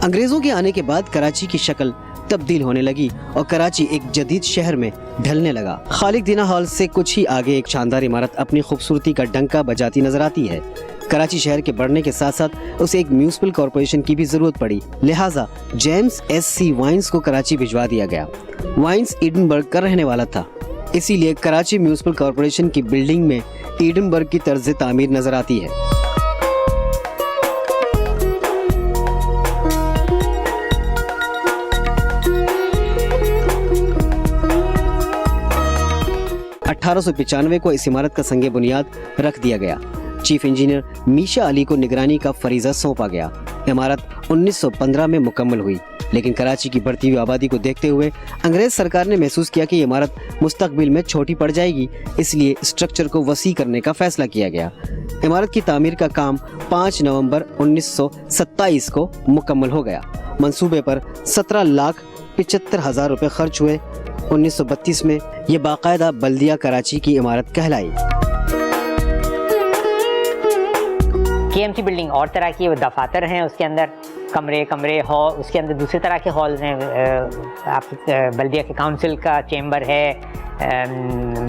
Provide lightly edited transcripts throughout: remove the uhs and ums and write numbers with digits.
अंग्रेजों के आने के बाद कराची की शक्ल तब्दील होने लगी और कराची एक जदीद शहर में ढलने लगा। खालिद दीना हॉल से कुछ ही आगे एक शानदार इमारत अपनी खूबसूरती का डंका बजाती नजर आती है। कराची शहर के बढ़ने के साथ साथ उसे एक म्यूनिसिपल कॉरपोरेशन की भी जरूरत पड़ी, लिहाजा जेम्स S.C. वाइन्स को कराची भिजवा दिया गया। वाइन्स एडिनबर्ग का रहने वाला था, इसीलिए कराची म्यूनिसिपल कॉरपोरेशन की बिल्डिंग में एडिनबर्ग की तर्ज तामीर नजर आती है। $1895 को इस इमारत का संगे बुनियाद रख दिया गया। चीफ इंजीनियर मीशा अली को निगरानी का फरीजा सौंपा गया। इमारत 1915 में मुकम्मल हुई, लेकिन कराची की बढ़ती हुई आबादी को देखते हुए अंग्रेज सरकार ने महसूस किया कि इमारत मुस्तकबिल में छोटी पड़ जाएगी, इसलिए स्ट्रक्चर को वसी करने का फैसला किया गया। इमारत की तामीर का काम 5 नवंबर 1927 को मुकम्मल हो गया। मंसूबे पर 17,75,000 रुपए खर्च हुए। 1932 में ये बाकायदा बल्दिया कराची की इमारत कहलाई। KMC बिल्डिंग और तरह की, वो दफातर हैं, उसके अंदर कमरे हॉल, उसके अंदर दूसरे तरह के हॉल्स हैं। आप बल्दिया के काउंसिल का चेंबर है,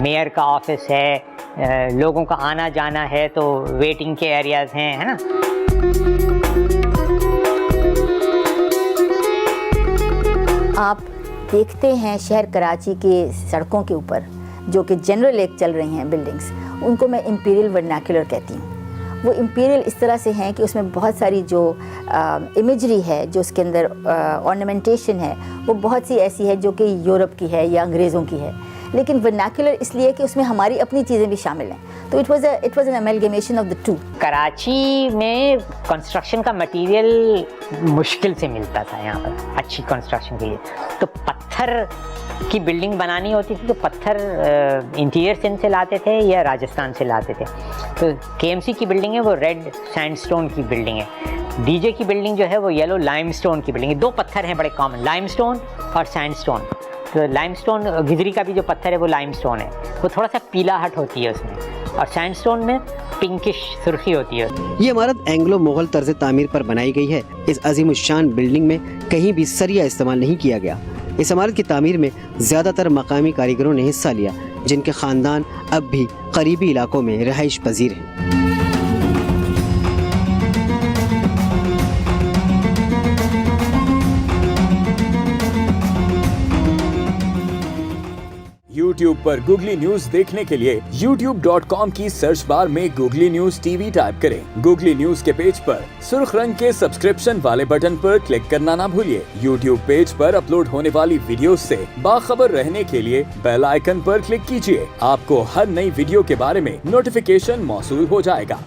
मेयर का ऑफिस है, लोगों का आना जाना है, तो वेटिंग के एरियाज हैं, है ना। आप देखते हैं शहर कराची के सड़कों के ऊपर जो कि जनरल एक चल रही हैं बिल्डिंग्स, उनको मैं इंपीरियल वर्नाक्युलर कहती हूँ। वो इंपीरियल इस तरह से हैं कि उसमें बहुत सारी जो इमेजरी है, जो उसके अंदर ऑर्नामेंटेशन है, वो बहुत सी ऐसी है जो कि यूरोप की है या अंग्रेज़ों की है, लेकिन वर्नाक्युलर इसलिए कि उसमें हमारी अपनी चीज़ें भी शामिल हैं। तो it was an amalgamation of the two. Karachi में कंस्ट्रक्शन का मटेरियल मुश्किल से मिलता था यहाँ पर अच्छी कंस्ट्रक्शन के लिए। तो पत्थर की बिल्डिंग बनानी होती थी तो पत्थर इंटीरियर सिंध से लाते थे या राजस्थान से लाते थे। तो KMC की बिल्डिंग है वो रेड सैंडस्टोन की बिल्डिंग है। DJ की बिल्डिंग जो है वो येलो लाइमस्टोन की बिल्डिंग है। 2 पत्थर हैं बड़े कॉमन, लाइमस्टोन और सैंडस्टोन। तो लाइमस्टोन, गिजरी का भी जो पत्थर है वो लाइमस्टोन है, वो थोड़ा सा पीला हट होती है उसमें, और सैंडस्टोन में पिंकिश सुर्खी होती है। ये इमारत एंग्लो मुगल तर्ज तामीर पर बनाई गई है। इस अजीमुशान बिल्डिंग में कहीं भी सरिया इस्तेमाल नहीं किया गया। इस इमारत की तामीर में ज्यादातर मकामी कारीगरों ने हिस्सा लिया, जिनके खानदान अब भी करीबी इलाकों में रहाइश पजीर हैं। YouTube पर गूगली न्यूज देखने के लिए youtube.com की सर्च बार में गूगली न्यूज TV टाइप करें। गूगली न्यूज के पेज पर सुर्ख रंग के सब्सक्रिप्शन वाले बटन पर क्लिक करना ना भूलिए। YouTube पेज पर अपलोड होने वाली वीडियोस से बाखबर रहने के लिए बेल आइकन पर क्लिक कीजिए। आपको हर नई वीडियो के बारे में नोटिफिकेशन मौसूल हो जाएगा।